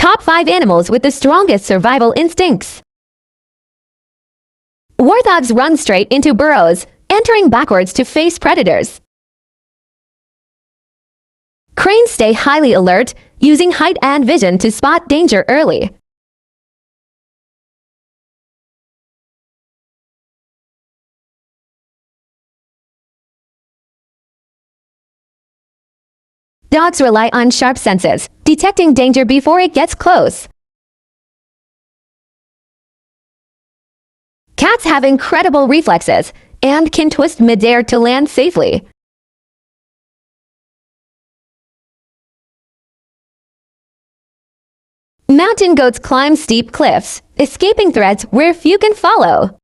Top 5 animals with the strongest survival instincts. Warthogs run straight into burrows, entering backwards to face predators. Cranes stay highly alert, using height and vision to spot danger early. Dogs rely on sharp senses, detecting danger before it gets close. Cats have incredible reflexes and can twist midair to land safely. Mountain goats climb steep cliffs, escaping threats where few can follow.